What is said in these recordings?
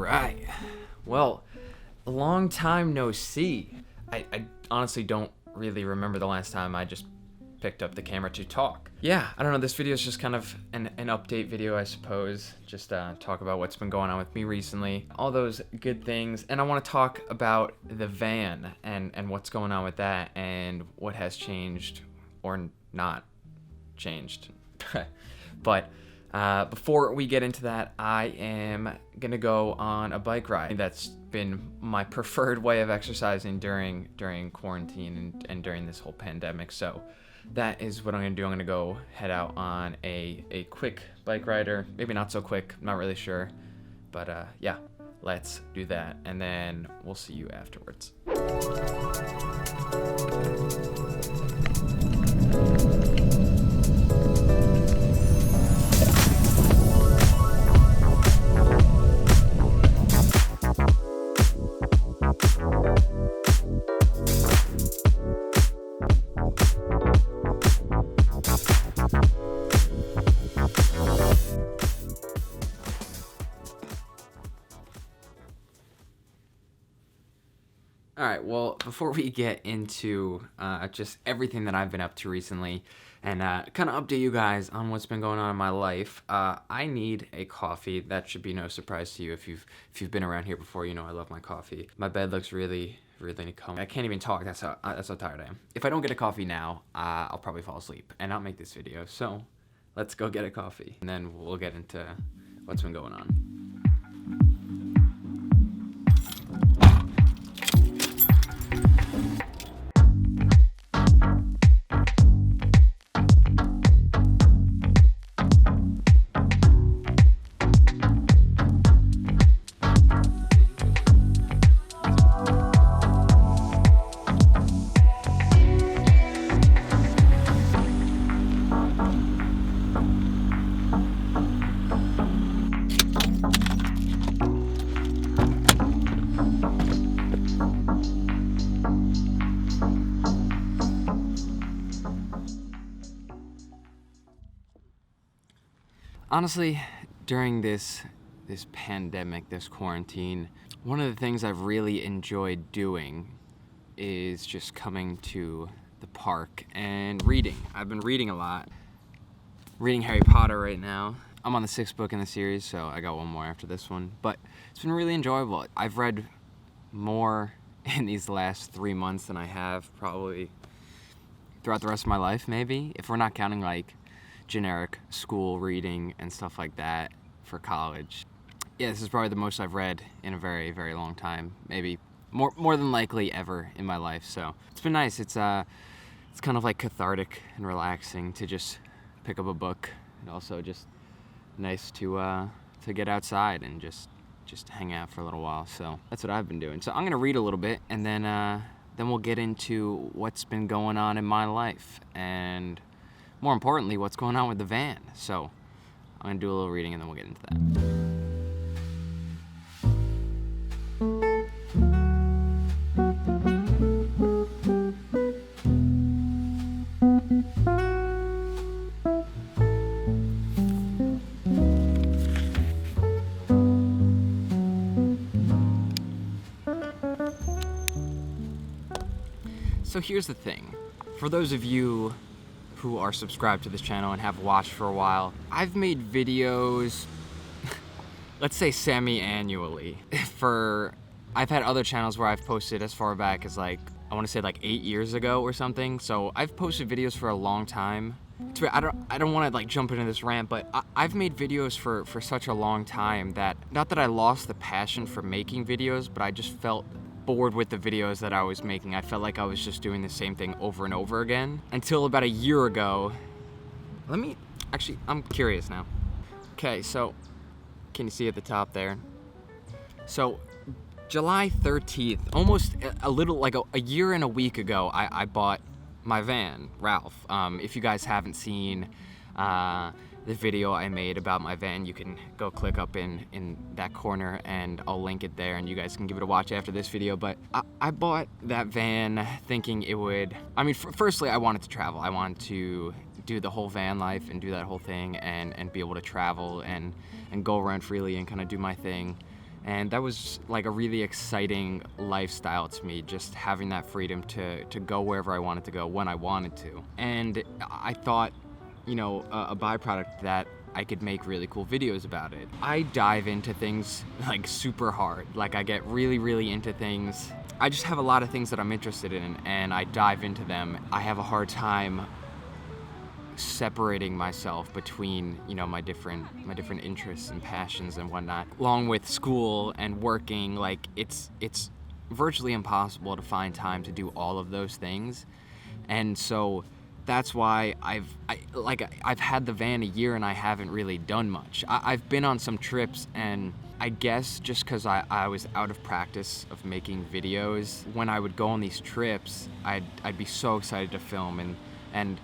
right. Well, a long time no see. I honestly don't really remember the last time I just picked up the camera to talk. Yeah, I don't know, this video is just kind of an update video, I suppose. Just talk about what's been going on with me recently, all those good things, and I want to talk about the van and what's going on with that and what has changed or not changed. But before we get into that, I am gonna go on a bike ride. That's been my preferred way of exercising during quarantine and during this whole pandemic. So that is what I'm gonna do. I'm gonna go head out on a quick bike ride, or maybe not so quick, I'm not really sure. But yeah, let's do that, and then we'll see you afterwards. Alright, well, before we get into just everything that I've been up to recently and kind of update you guys on what's been going on in my life, I need a coffee. That should be no surprise to you. If you've been around here before, you know I love my coffee. My bed looks really comfy. I can't even talk, that's how tired I am. If I don't get a coffee now, I'll probably fall asleep and not make this video. So let's go get a coffee, and then we'll get into what's been going on. Honestly, during this pandemic, this quarantine, one of the things I've really enjoyed doing is just coming to the park and reading. I've been reading a lot. Reading Harry Potter right now. I'm on the 6th book in the series, so I got one more after this one. But it's been really enjoyable. I've read more in these last 3 months than I have probably throughout the rest of my life, maybe. If we're not counting like generic school reading and stuff like that for college. Yeah, this is probably the most I've read in a very long time, maybe more than likely ever in my life. So it's been nice. It's kind of like cathartic and relaxing to just pick up a book, and also just nice to get outside and just hang out for a little while. So that's what I've been doing. So I'm gonna read a little bit, and then we'll get into what's been going on in my life, and more importantly, what's going on with the van. So I'm gonna do a little reading and then we'll get into that. So here's the thing. For those of you who are subscribed to this channel and have watched for a while, I've made videos, let's say semi-annually. I've had other channels where I've posted as far back as I want to say 8 years ago or something. So I've posted videos for a long time. I don't want to jump into this rant, but I've made videos for such a long time that, not that I lost the passion for making videos, but I just felt bored with the videos that I was making. I felt like I was just doing the same thing over and over again. Until about a year ago. I'm curious now. Okay, so, can you see at the top there? So, July 13th, almost a year and a week ago, I bought my van, Ralph. If you guys haven't seen the video I made about my van, you can go click up in that corner and I'll link it there, and you guys can give it a watch after this video. But I bought that van thinking it would, firstly I wanted to travel. I wanted to do the whole van life and do that whole thing and be able to travel and go around freely and kind of do my thing And that was like a really exciting lifestyle to me, just having that freedom to go wherever I wanted to go when I wanted to. And I thought, a byproduct that I could make really cool videos about it. I dive into things like super hard. Like I get really, really into things. I just have a lot of things that I'm interested in, and I dive into them. I have a hard time separating myself between my different interests and passions and whatnot. Along with school and working, like it's virtually impossible to find time to do all of those things. And so that's why I've had the van a year and I haven't really done much. I've been on some trips, and I guess just because I was out of practice of making videos, when I would go on these trips, I'd be so excited to film, and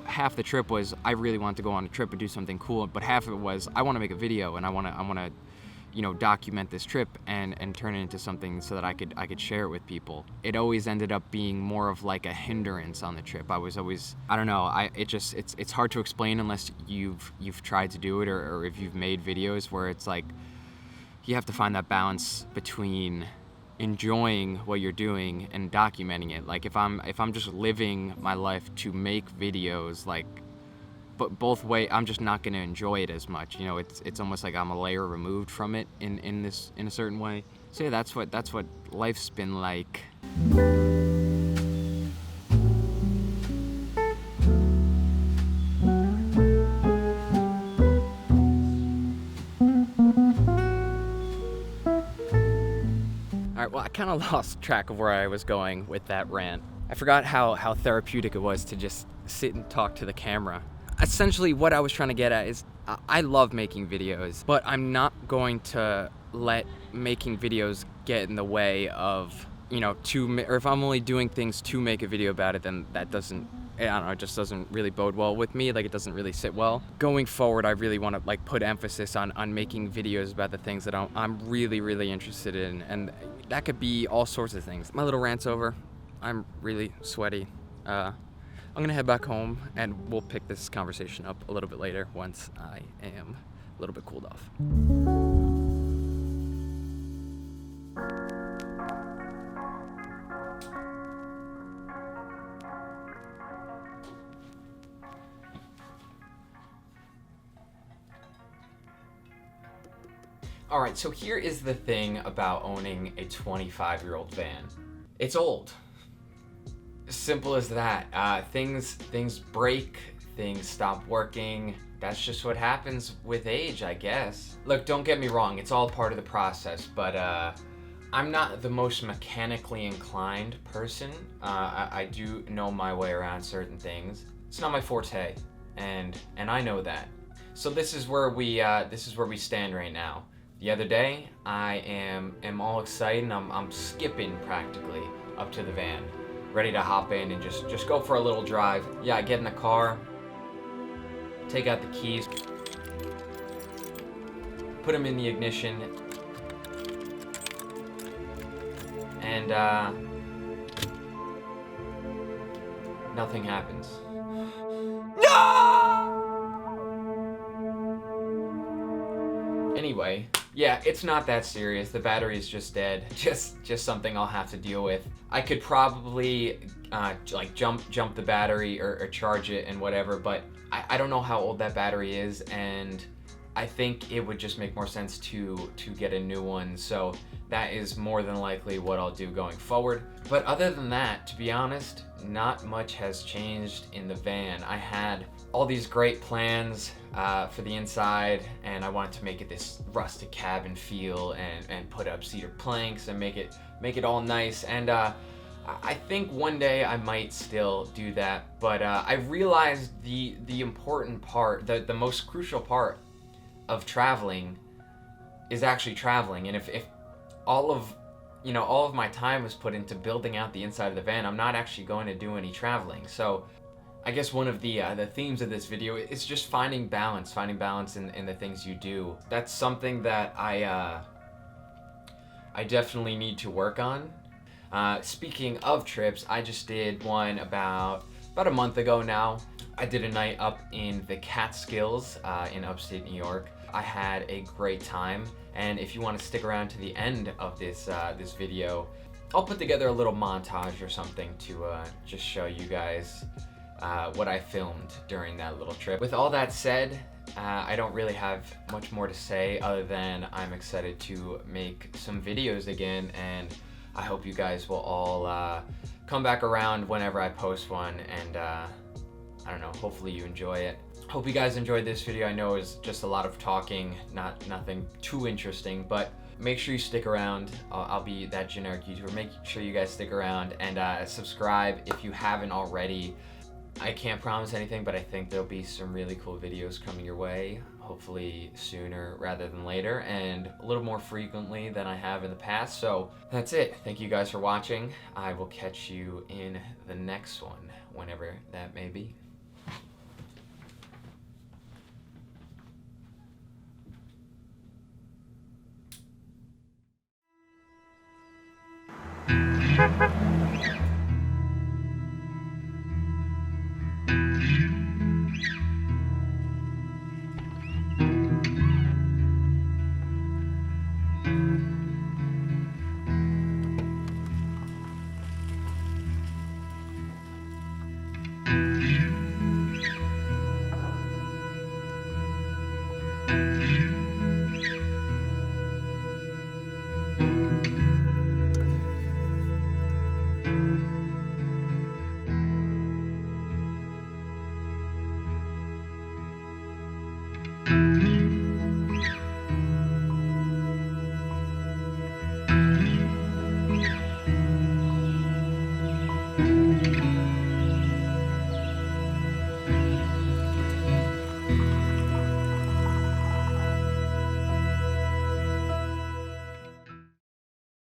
half the trip was I really wanted to go on a trip and do something cool, but half of it was I want to make a video and I want to document this trip and turn it into something so that I could share it with people. It always ended up being more of like a hindrance on the trip. I was always, I don't know, it's hard to explain unless you've tried to do it or if you've made videos, where it's like you have to find that balance between enjoying what you're doing and documenting it. Like if I'm just living my life to make videos, like, but both way, I'm just not going to enjoy it as much. It's almost like I'm a layer removed from it in a certain way. So yeah, that's what life's been like. Alright, well, I kind of lost track of where I was going with that rant. I forgot how therapeutic it was to just sit and talk to the camera. Essentially, what I was trying to get at is I love making videos, but I'm not going to let making videos get in the way of, or if I'm only doing things to make a video about it, then that doesn't, I don't know, it just doesn't really bode well with me. Like, it doesn't really sit well. Going forward, I really want to put emphasis on making videos about the things that I'm really, really interested in, and that could be all sorts of things. My little rant's over. I'm really sweaty. I'm gonna head back home, and we'll pick this conversation up a little bit later once I am a little bit cooled off. Alright, so here is the thing about owning a 25-year-old van. It's old. Simple as that. Things break, things stop working. That's just what happens with age, I guess. Look, don't get me wrong, it's all part of the process, but I'm not the most mechanically inclined person. I do know my way around certain things. It's not my forte, and I know that. So this is where we stand right now. The other day, I am all excited, and I'm skipping practically up to the van, ready to hop in and just go for a little drive. Yeah, I get in the car, take out the keys, put them in the ignition, and nothing happens. No! Anyway, yeah, it's not that serious. The battery is just dead. Just something I'll have to deal with. I could probably jump the battery or charge it and whatever, but I don't know how old that battery is, and I think it would just make more sense to get a new one. So that is more than likely what I'll do going forward. But other than that, to be honest, not much has changed in the van. I had all these great plans for the inside, and I wanted to make it this rustic cabin feel and put up cedar planks and make it all nice. And I think one day I might still do that, but I realized the important part, the most crucial part of traveling is actually traveling. And if all of my time was put into building out the inside of the van, I'm not actually going to do any traveling. So I guess one of the themes of this video is just finding balance in the things you do. That's something that I definitely need to work on. Speaking of trips, I just did one about about a month ago now, I did a night up in the Catskills in upstate New York. I had a great time, and if you want to stick around to the end of this this video, I'll put together a little montage or something to just show you guys what I filmed during that little trip. With all that said, I don't really have much more to say other than I'm excited to make some videos again, and I hope you guys will all come back around whenever I post one, and I don't know, hopefully you enjoy it. Hope you guys enjoyed this video. I know it was just a lot of talking, nothing too interesting, but make sure you stick around. I'll be that generic YouTuber. Make sure you guys stick around and subscribe if you haven't already. I can't promise anything, but I think there'll be some really cool videos coming your way, hopefully sooner rather than later, and a little more frequently than I have in the past. So that's it. Thank you guys for watching. I will catch you in the next one, whenever that may be.